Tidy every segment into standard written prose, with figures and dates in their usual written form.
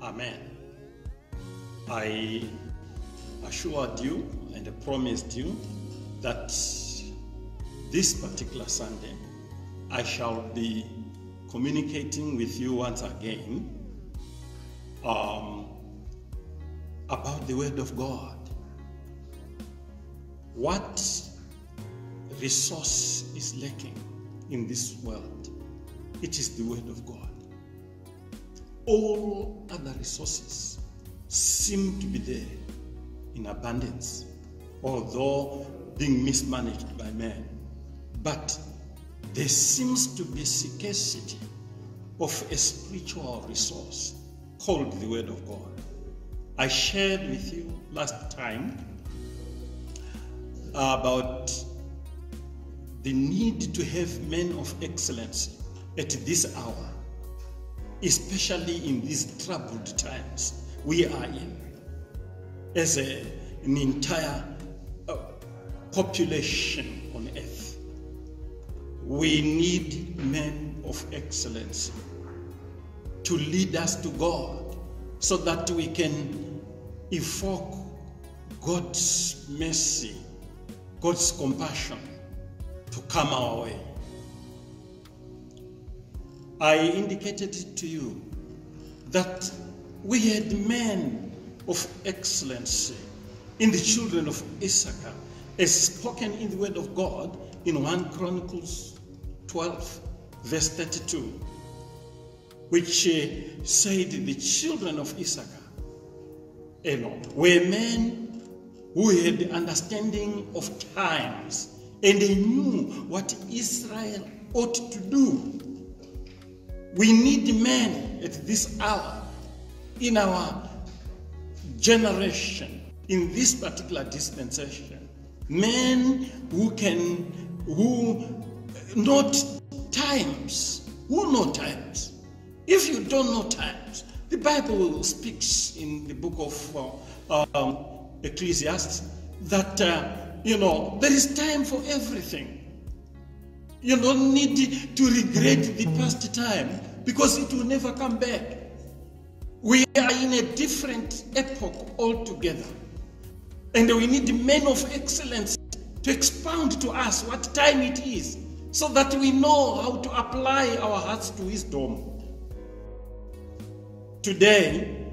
Amen. I assured you and promised you that this particular Sunday I shall be communicating with you once again about the Word of God. What resource is lacking in this world? It is the Word of God. All other resources seem to be there in abundance, although being mismanaged by men. But there seems to be scarcity of a spiritual resource called the Word of God. I shared with you last time about the need to have men of excellence at this hour, especially in these troubled times we are in as an entire population on earth. We need men of excellence to lead us to God so that we can evoke God's mercy, God's compassion to come our way. I indicated to you that we had men of excellence in the children of Issachar, as spoken in the Word of God in 1 Chronicles 12, verse 32, which said the children of Issachar were men who had understanding of times, and they knew what Israel ought to do. We need men at this hour, in our generation, in this particular dispensation, men who know times. Who know times? If you don't know times, the Bible speaks in the book of Ecclesiastes that there is time for everything. You don't need to regret the past time because it will never come back. We are in a different epoch altogether. And we need men of excellence to expound to us what time it is so that we know how to apply our hearts to wisdom. Today,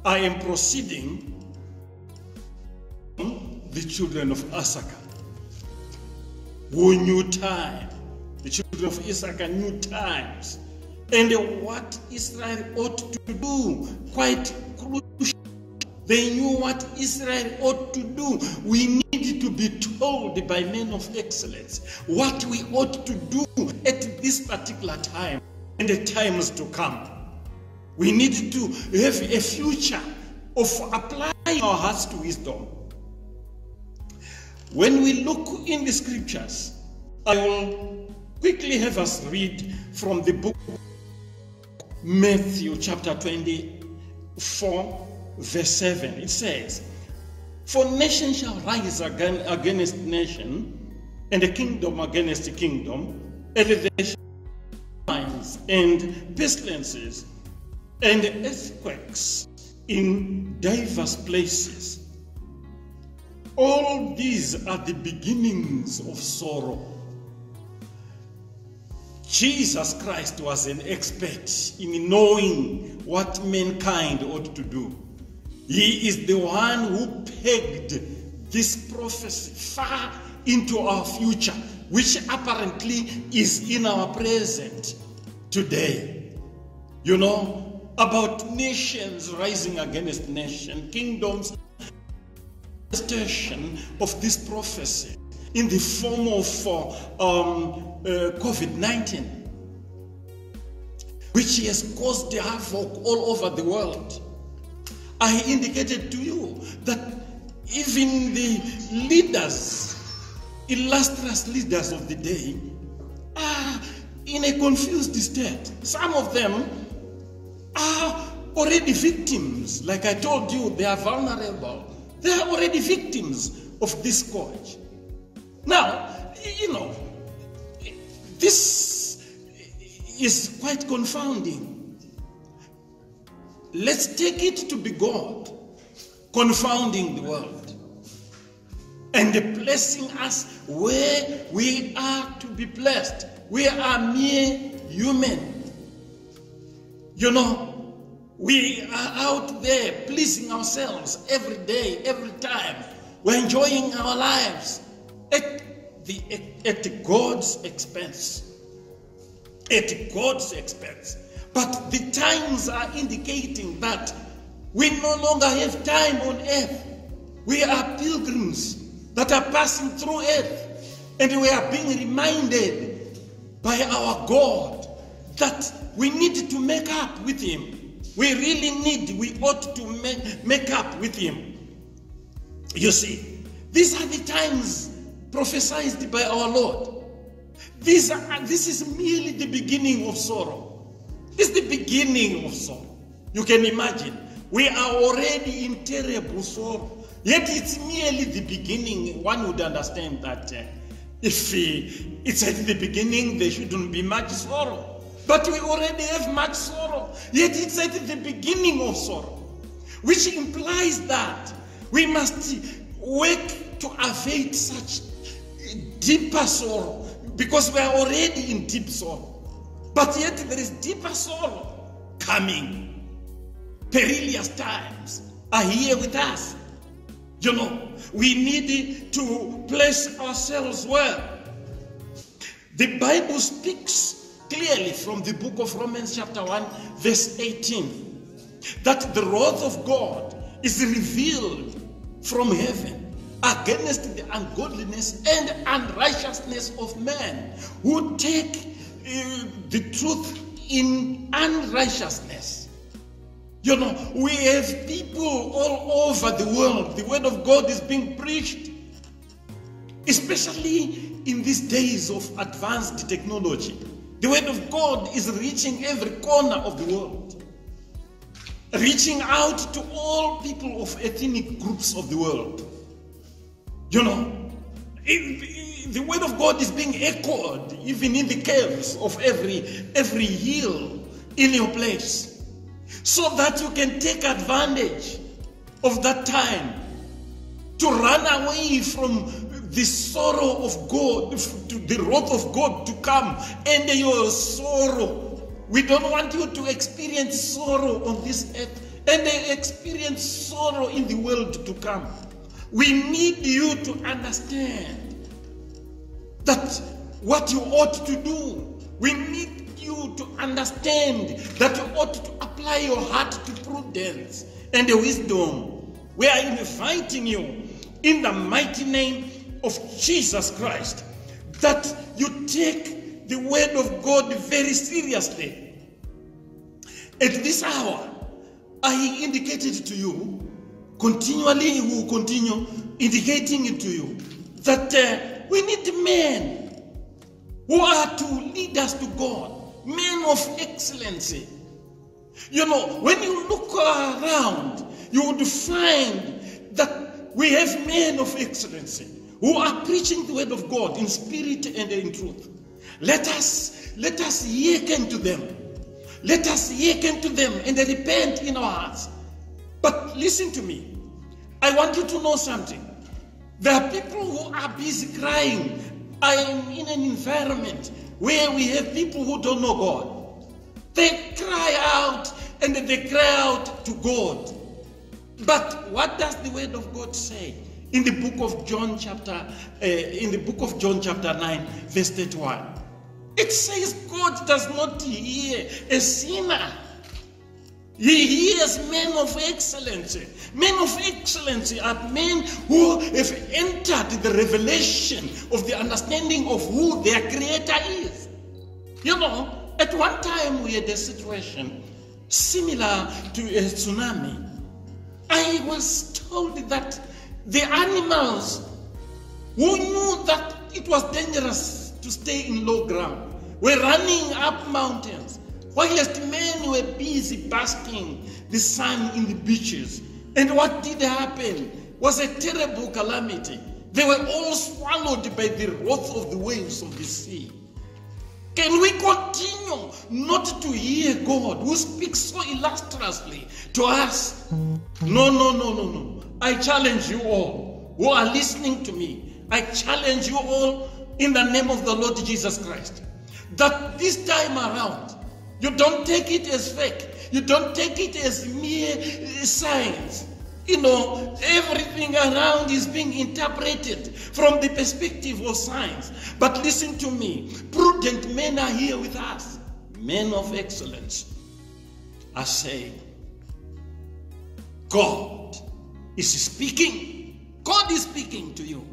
I am proceeding the children of Issachar who knew time. The children of Issachar knew times and what Israel ought to do, quite crucial. They knew what Israel ought to do. We need to be told by men of excellence what we ought to do at this particular time and the times to come. We need to have a future of applying our hearts to wisdom. When we look in the scriptures, I will quickly have us read from the book of Matthew chapter 24, verse 7. It says, "For nation shall rise against nation, and a kingdom against a kingdom, and there shall be famines and pestilences and earthquakes in diverse places. All these are the beginnings of sorrow." Jesus Christ was an expert in knowing what mankind ought to do. He is the one who pegged this prophecy far into our future, which apparently is in our present today. About nations rising against nation, kingdoms, manifestation of this prophecy in the form of COVID-19, which has caused havoc all over the world. I indicated to you that even the leaders, illustrious leaders of the day, are in a confused state. Some of them are already victims. Like I told you, they are vulnerable. They are already victims of this scourge. Now, this is quite confounding. let's take it to be God confounding the world and blessing us where we are to be blessed. We are mere human. You know, we are out there pleasing ourselves every day, every time. We're enjoying our lives at God's expense. At God's expense. But the times are indicating that we no longer have time on earth. We are pilgrims that are passing through earth. And we are being reminded by our God that we need to make up with Him. We ought to make up with Him. You see, these are the times prophesied by our Lord. This is merely the beginning of sorrow. It's the beginning of sorrow. You can imagine, we are already in terrible sorrow. Yet it's merely the beginning. One would understand that if it's at the beginning, there shouldn't be much sorrow. But we already have much sorrow. Yet it's at the beginning of sorrow, which implies that we must work to evade such deeper sorrow, because we are already in deep sorrow. But yet there is deeper sorrow coming. Perilous times are here with us. You know, we need to place ourselves well. The Bible speaks clearly from the book of Romans chapter 1 verse 18 that the wrath of God is revealed from heaven against the ungodliness and unrighteousness of men who take the truth in unrighteousness. You know, we have people all over the world. The word of God is being preached, especially in these days of advanced technology. The word of God is reaching every corner of the world, reaching out to all people of ethnic groups of the world. You know, the word of God is being echoed even in the caves of every hill in your place, so that you can take advantage of that time to run away from the sorrow of God, to the wrath of God to come, and your sorrow. We don't want you to experience sorrow on this earth and experience sorrow in the world to come. We need you to understand that what you ought to do. We need you to understand that you ought to apply your heart to prudence and wisdom. We are inviting you in the mighty name of Jesus Christ that you take the word of God very seriously. At this hour, I indicated to you, continually we will continue indicating it to you, that we need men who are to lead us to God, men of excellency. You know, when you look around, you would find that we have men of excellency who are preaching the word of God in spirit and in truth. Let us hearken to them. Let us hearken to them and repent in our hearts. But listen to me. I want you to know something. There are people who are busy crying. I am in an environment where we have people who don't know God. They cry out and they cry out to God. But what does the word of God say? In the book of John chapter 9, verse 31. It says God does not hear a sinner. He hears men of excellency. Men of excellency are men who have entered the revelation of the understanding of who their creator is. You know, at one time we had a situation similar to a tsunami. I was told that the animals who knew that it was dangerous to stay in low ground were running up mountains, whilst men were busy basking the sun in the beaches. And what did happen was a terrible calamity. They were all swallowed by the wrath of the waves of the sea. Can we continue not to hear God who speaks so illustriously to us. No. I challenge you all who are listening to me. I challenge you all in the name of the Lord Jesus Christ, that this time around, you don't take it as fake. You don't take it as mere science. Everything around is being interpreted from the perspective of science. But listen to me. Prudent men are here with us. Men of excellence are saying, God is speaking. God is speaking to you.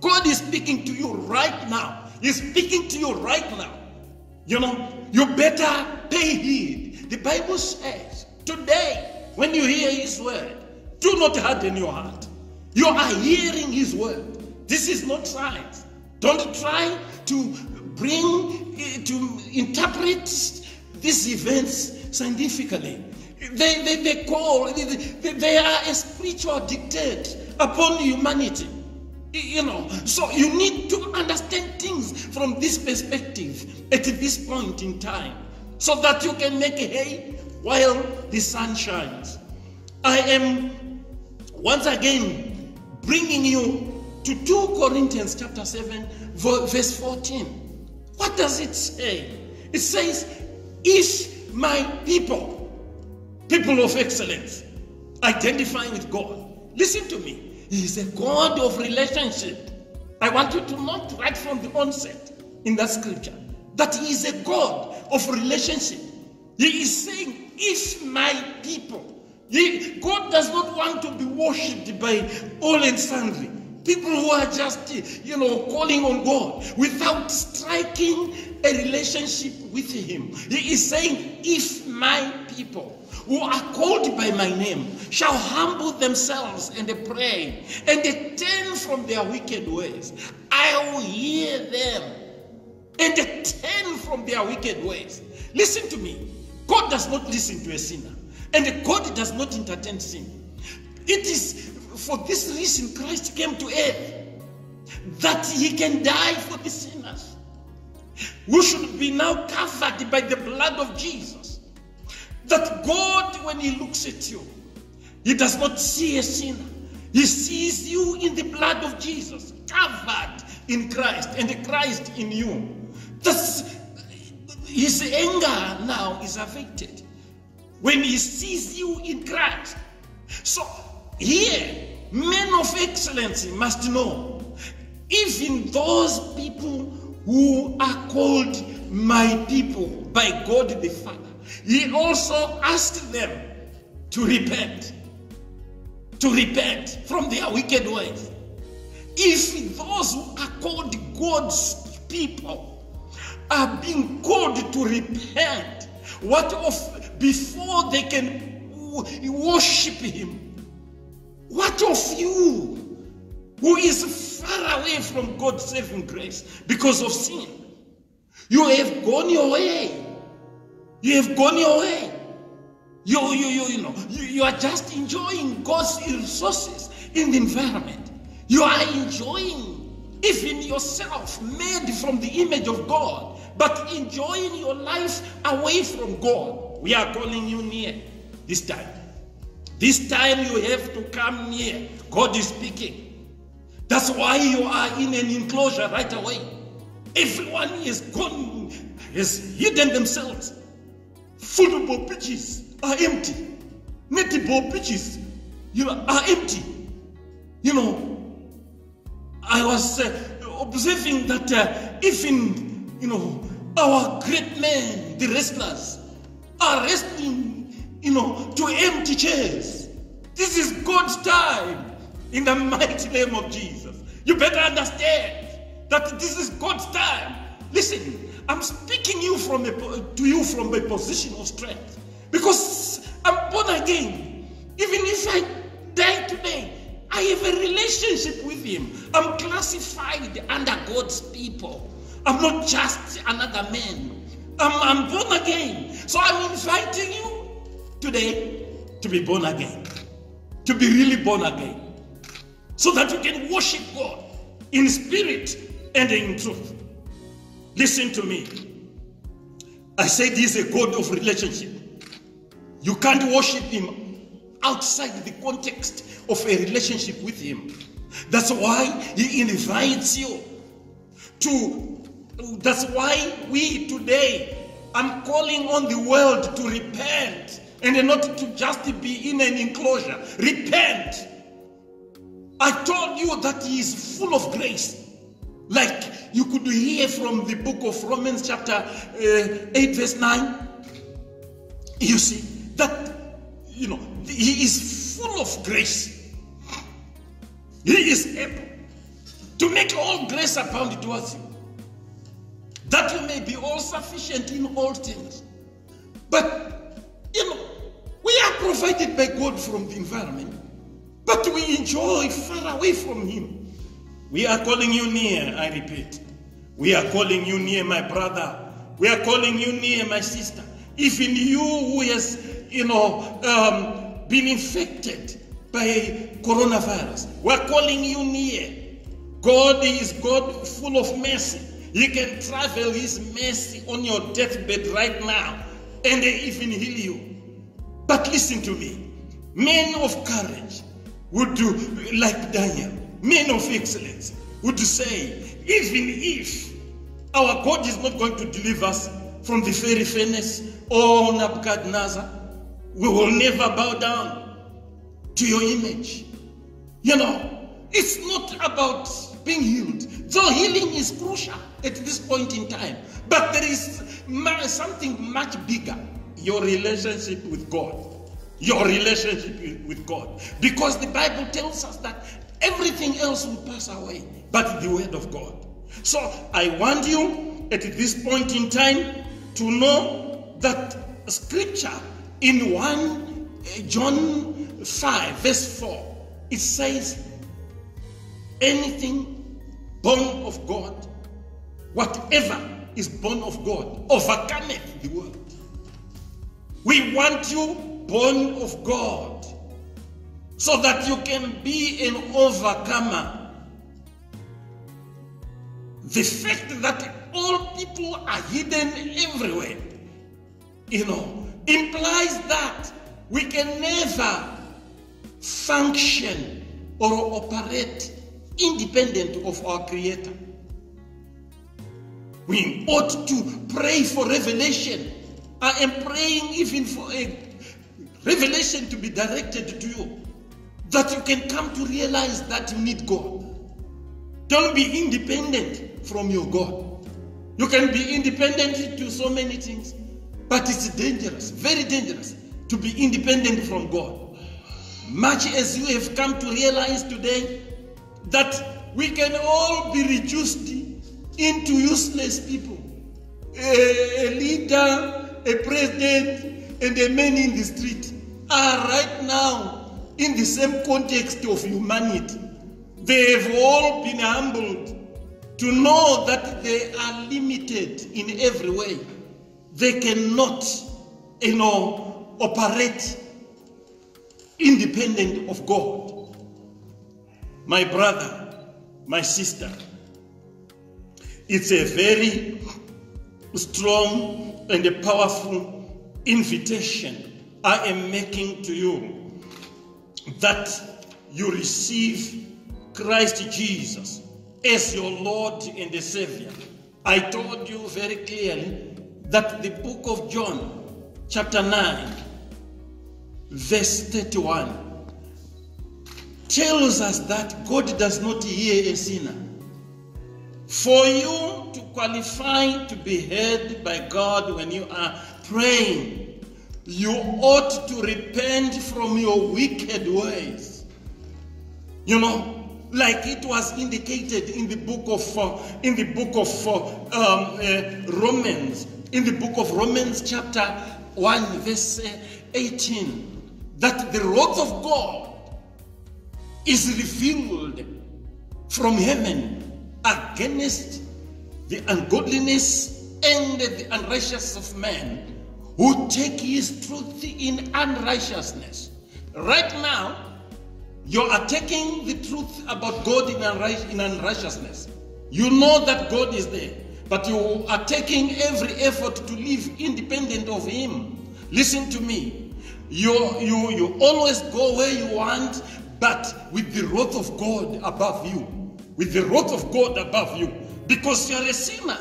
God is speaking to you right now. He's speaking to you right now. You better pay heed. The Bible says, today, when you hear his word, do not harden your heart. You are hearing his word. This is not science. Don't try to interpret these events scientifically. They are a spiritual dictate upon humanity. So you need to understand things from this perspective at this point in time, so that you can make hay while the sun shines. I am once again bringing you to 2 Corinthians chapter 7, verse 14. What does it say? It says, if my people of excellence, identifying with God. Listen to me. He is a God of relationship. I want you to note right from the onset in that scripture that he is a God of relationship. He is saying, if my people. God does not want to be worshipped by all and sundry. People who are just, calling on God without striking a relationship with him. He is saying, if my people who are called by my name shall humble themselves and pray and turn from their wicked ways, I will hear them and turn from their wicked ways. Listen to me. God does not listen to a sinner, and God does not entertain sin. It is for this reason Christ came to earth, that he can die for the sinners, who should be now covered by the blood of Jesus. That God, when he looks at you, he does not see a sinner. He sees you in the blood of Jesus, covered in Christ, and Christ in you. Thus, his anger now is abated when he sees you in Christ. So here, men of excellence must know, even those people who are called my people by God the Father, he also asked them to repent from their wicked ways. If those who are called God's people are being called to repent, what of before they can worship him? What of you who is far away from God's saving grace because of sin? You have gone your way. You have gone your way. You are just enjoying God's resources in the environment. You are enjoying even yourself, made from the image of God, but enjoying your life away from God. We are calling you near this time. This time you have to come near. God is speaking. That's why you are in an enclosure right away. Everyone is gone, has hidden themselves. Football pitches are empty. Netball pitches, are empty. I was observing that even, our great men, the wrestlers, are wrestling, to empty chairs. This is God's time in the mighty name of Jesus. You better understand that this is God's time. Listen, I'm speaking to you from a position of strength, because I'm born again. Even if I die today, I have a relationship with him. I'm classified under God's people. I'm not just another man. I'm born again. So I'm inviting you today to be born again, to be really born again, so that you can worship God in spirit and in truth. Listen to me. I said he's a God of relationship. You can't worship him outside the context of a relationship with him. That's why he invites you to, that's why we today, I'm calling on the world to repent and not to just be in an enclosure. Repent. I told you that he is full of grace. Like you could hear from the book of Romans chapter 8 verse 9. You see that, he is full of grace. He is able to make all grace abound towards you, that you may be all sufficient in all things. But, we are provided by God from the environment, but we enjoy far away from him. We are calling you near, I repeat. We are calling you near, my brother. We are calling you near, my sister. Even you who has, been infected by coronavirus, we are calling you near. God is God full of mercy. He can travel his mercy on your deathbed right now and even heal you. But listen to me. Men of courage would do like Daniel. Men of excellence would say, even if our God is not going to deliver us from the fiery furnace or Nebuchadnezzar, we will never bow down to your image. It's not about being healed, though healing is crucial at this point in time. But there is something much bigger, your relationship with God. Your relationship with God. Because the Bible tells us that everything else will pass away, but the word of God. So I want you at this point in time to know that scripture in 1 John 5 verse 4, it says, anything born of God, whatever is born of God, overcometh the world. We want you born of God, so that you can be an overcomer. The fact that all people are hidden everywhere, implies that we can never function or operate independent of our Creator. We ought to pray for revelation. I am praying even for a revelation to be directed to you, that you can come to realize that you need God. Don't be independent from your God. You can be independent to so many things, but it's dangerous, very dangerous, to be independent from God. Much as you have come to realize today that we can all be reduced into useless people. A leader, a president, and a man in the street are right now in the same context of humanity. They have all been humbled to know that they are limited in every way. They cannot, operate independent of God. My brother, my sister, it's a very strong and a powerful invitation I am making to you, that you receive Christ Jesus as your Lord and the Savior. I told you very clearly that the book of John, chapter 9, verse 31, tells us that God does not hear a sinner. For you to qualify to be heard by God when you are praying, you ought to repent from your wicked ways. Like it was indicated in the book of Romans, in the book of Romans chapter 1 verse 18, that the wrath of God is revealed from heaven against the ungodliness and the unrighteousness of men who take his truth in unrighteousness. Right now, you are taking the truth about God in unrighteousness. You know that God is there, but you are taking every effort to live independent of him. Listen to me. You always go where you want, but with the wrath of God above you. With the wrath of God above you. Because you are a sinner.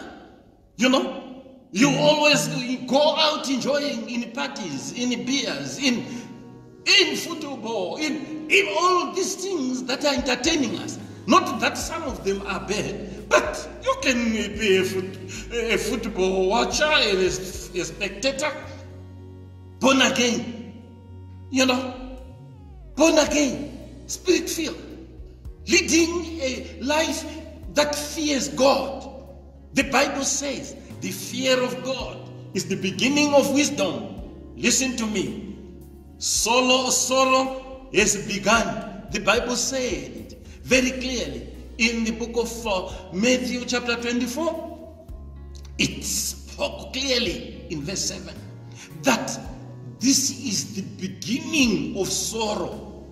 You know? You always go out enjoying in parties, in beers, in football, in all these things that are entertaining us. Not that some of them are bad, but you can be a football watcher, a spectator, born again, you know, born again, spirit-filled, leading a life that fears God. The Bible says the fear of God is the beginning of wisdom. Listen to me. Sorrow has begun. The Bible said it very clearly in the book of Matthew chapter 24. It spoke clearly in verse 7 that this is the beginning of sorrow.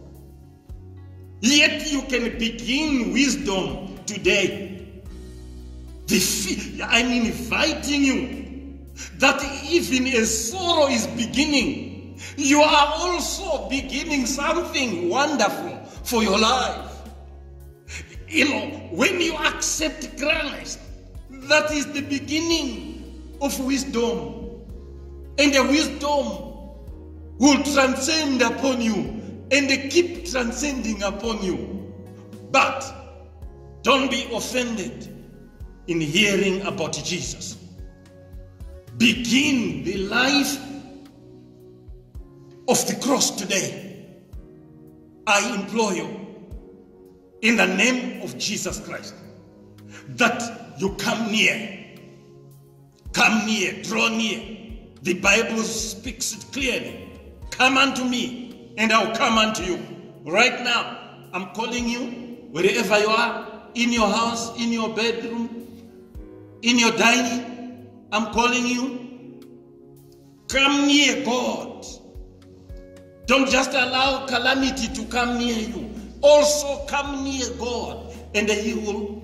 Yet you can begin wisdom today. I'm inviting you that even as sorrow is beginning, you are also beginning something wonderful for your life. You know, when you accept Christ, that is the beginning of wisdom. And the wisdom will transcend upon you and they keep transcending upon you. But don't be offended in hearing about Jesus. Begin the life of the cross today. I implore you, in the name of Jesus Christ, that you come near, draw near. The Bible speaks it clearly. Come unto me, and I'll come unto you. Right now, I'm calling you, wherever you are, in your house, in your bedroom, in your dining, I'm calling you. Come near God. Don't just allow calamity to come near you. Also come near God, and He will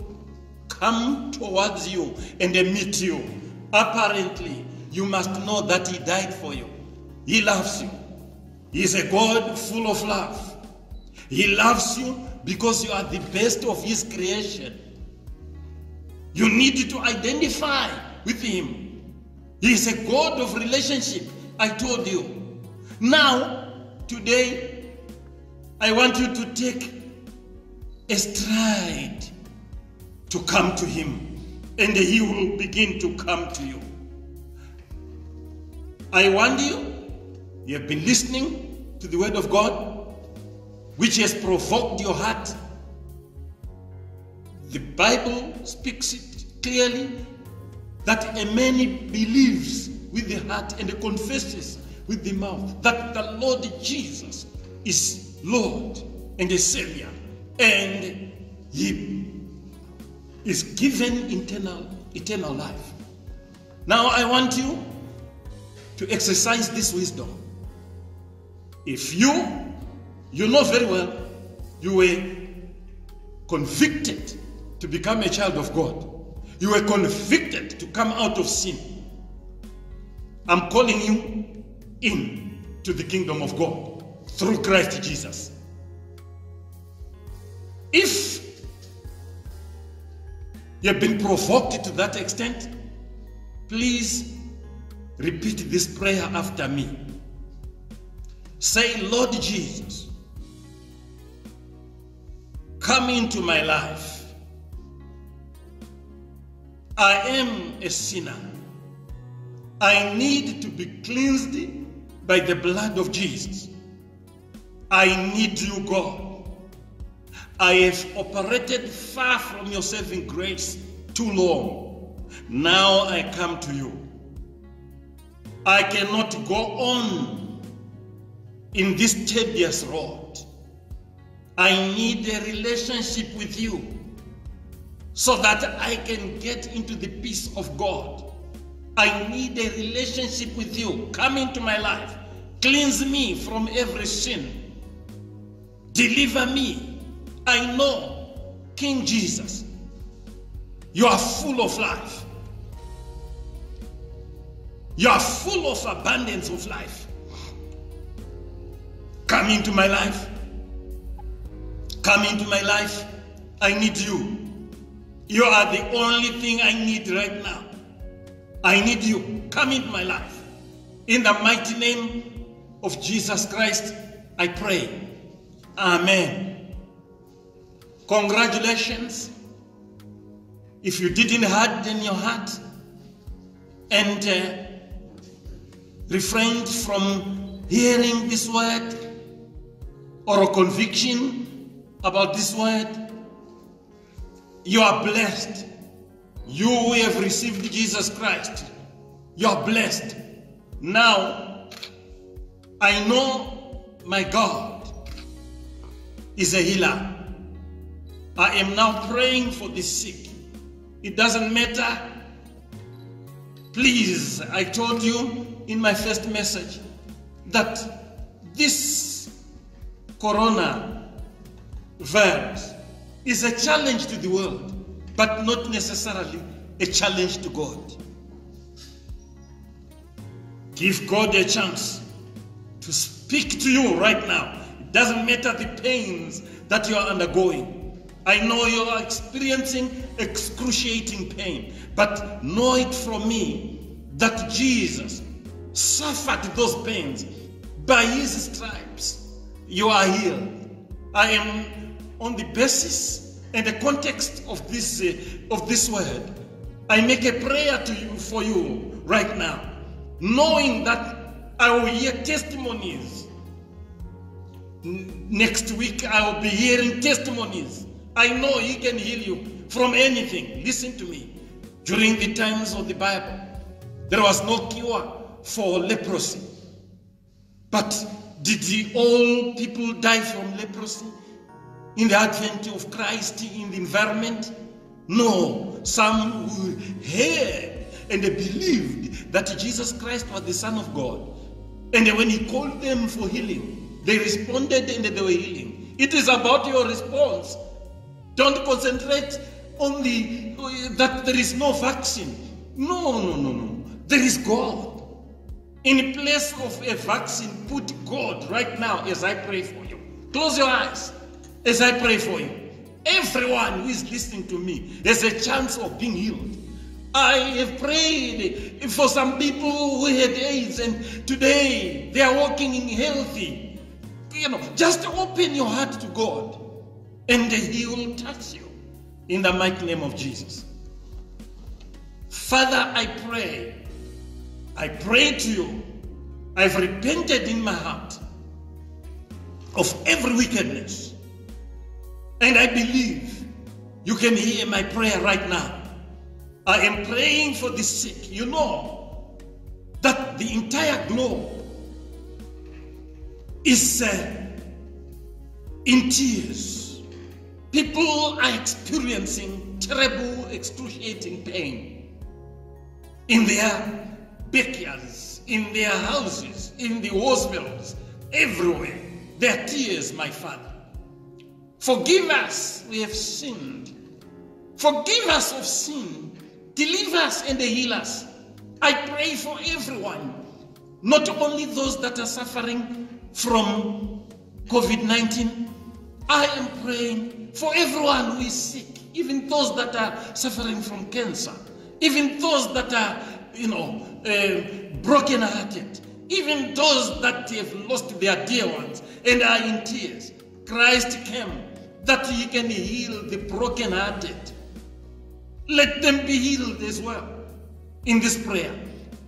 come towards you and meet you. Apparently, you must know that He died for you. He loves you. He is a God full of love. He loves you because you are the best of His creation. You need to identify with Him. He is a God of relationship, I told you. Now, today, I want you to take a stride to come to Him, and He will begin to come to you. I want you have been listening to the Word of God, which has provoked your heart. The Bible speaks it clearly that a man believes with the heart and confesses with the mouth that the Lord Jesus is Lord and the Savior, and He is given eternal life. Now I want you to exercise this wisdom. If you know very well you were convicted to become a child of God, you were convicted to come out of sin, I'm calling you in to the kingdom of God through Christ Jesus. If you have been provoked to that extent, please repeat this prayer after me. Say, Lord Jesus, come into my life. I am a sinner. I need to be cleansed by the blood of Jesus. I need you, God. I have operated far from your saving grace too long. Now I come to you. I cannot go on in this tedious road. I need a relationship with you so that I can get into the peace of God. I need a relationship with you. Come into my life. Cleanse me from every sin. Deliver me. I know, King Jesus, you are full of life. You are full of abundance of life. Come into my life. Come into my life. I need you. You are the only thing I need right now. I need you. Come into my life. In the mighty name of Jesus Christ, I pray. Amen. Congratulations. If you didn't harden your heart and refrained from hearing this word or a conviction about this word, you are blessed. You who have received Jesus Christ, you are blessed. Now, I know my God is a healer. I am now praying for the sick. It doesn't matter. Please, I told you in my first message that this corona virus is a challenge to the world, but not necessarily a challenge to God. Give God a chance to speak to you right now. It doesn't matter the pains that you are undergoing. I know you are experiencing excruciating pain, but know it from me that Jesus suffered those pains. By his stripes, you are healed. I am on the basis and the context of this word. I make a prayer to you for you right now, knowing that I will hear testimonies. Next week I will be hearing testimonies. I know he can heal you from anything. Listen to me. During the times of the Bible, there was no cure for leprosy. But did all people die from leprosy in the advent of Christ in the environment? No. Some who heard and they believed that Jesus Christ was the Son of God. And when he called them for healing, they responded and they were healing. It is about your response. Don't concentrate on that there is no vaccine. No. There is God. In place of a vaccine, put God right now as I pray for you. Close your eyes as I pray for you. Everyone who is listening to me has a chance of being healed. I have prayed for some people who had AIDS and today they are walking in healthy. Just open your heart to God and he will touch you in the mighty name of Jesus. Father, I pray to you. I've repented in my heart of every wickedness. And I believe you can hear my prayer right now. I am praying for the sick. You know that the entire globe is in tears. People are experiencing terrible, excruciating pain in their backyards, in their houses, in the hospitals, everywhere. There are tears, my Father. Forgive us, we have sinned. Forgive us of sin. Deliver us and heal us. I pray for everyone, not only those that are suffering from COVID-19. I am praying for everyone who is sick, even those that are suffering from cancer, even those that are, broken-hearted, even those that have lost their dear ones and are in tears. Christ came that he can heal the broken-hearted. Let them be healed as well in this prayer.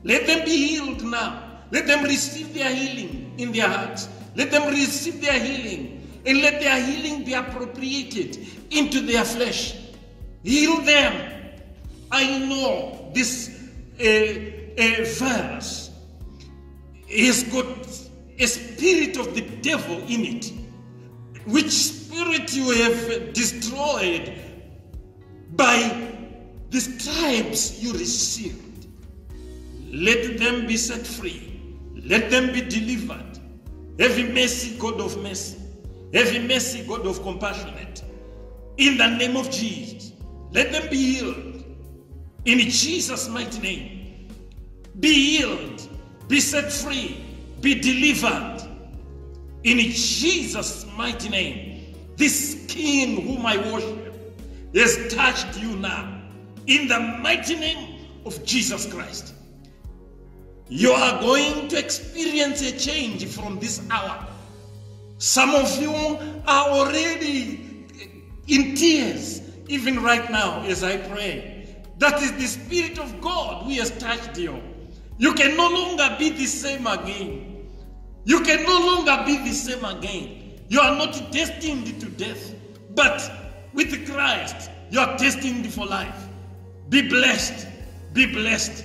Let them be healed now. Let them receive their healing in their hearts. Let them receive their healing and let their healing be appropriated into their flesh. Heal them. I know this virus has got a spirit of the devil in it, which spirit you have destroyed by the stripes you received. Let them be set free. Let them be delivered. Have mercy, God of mercy. Have mercy, God of compassionate. In the name of Jesus, let them be healed. In Jesus' mighty name. be healed, be set free, be delivered. In Jesus' mighty name, this King whom I worship has touched you now. In the mighty name of Jesus Christ, you are going to experience a change from this hour. Some of you are already in tears, even right now as I pray. That is the Spirit of God who has touched you. You can no longer be the same again. You can no longer be the same again. You are not destined to death, but with Christ, you are destined for life. Be blessed. Be blessed.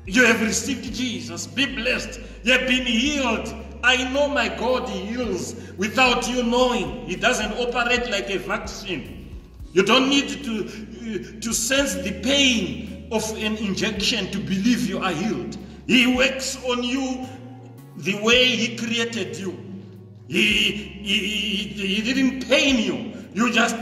You have received Jesus. Be blessed. You have been healed. I know my God heals without you knowing. He doesn't operate like a vaccine. You don't need to sense the pain of an injection to believe you are healed. He works on you the way He created you. He didn't pain you. You just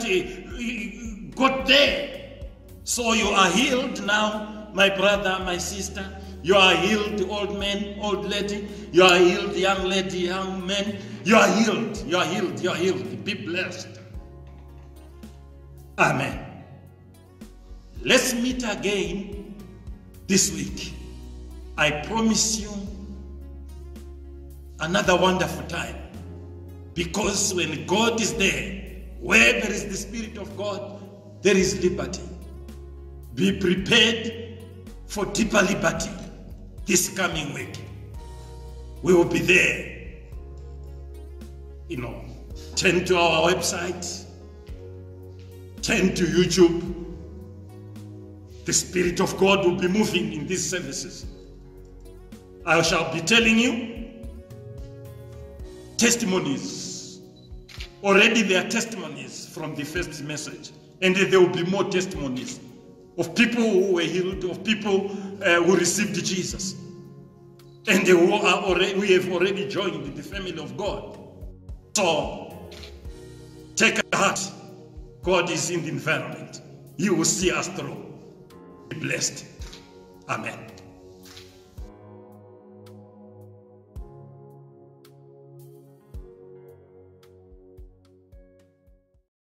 got there. So you are healed now, my brother, my sister. You are healed, old man, old lady. You are healed, young lady, young man. You are healed. You are healed. You are healed. Be blessed. Amen. Let's meet again this week. I promise you another wonderful time. Because when God is there, where there is the Spirit of God, there is liberty. Be prepared for deeper liberty this coming week. We will be there. Turn to our website, turn to YouTube. The Spirit of God will be moving in these services. I shall be telling you testimonies. Already there are testimonies from the first message, and there will be more testimonies of people who were healed, of people who received Jesus, and we have already joined the family of God. So take a heart. God is in the environment. He will see us through. Be blessed. Amen.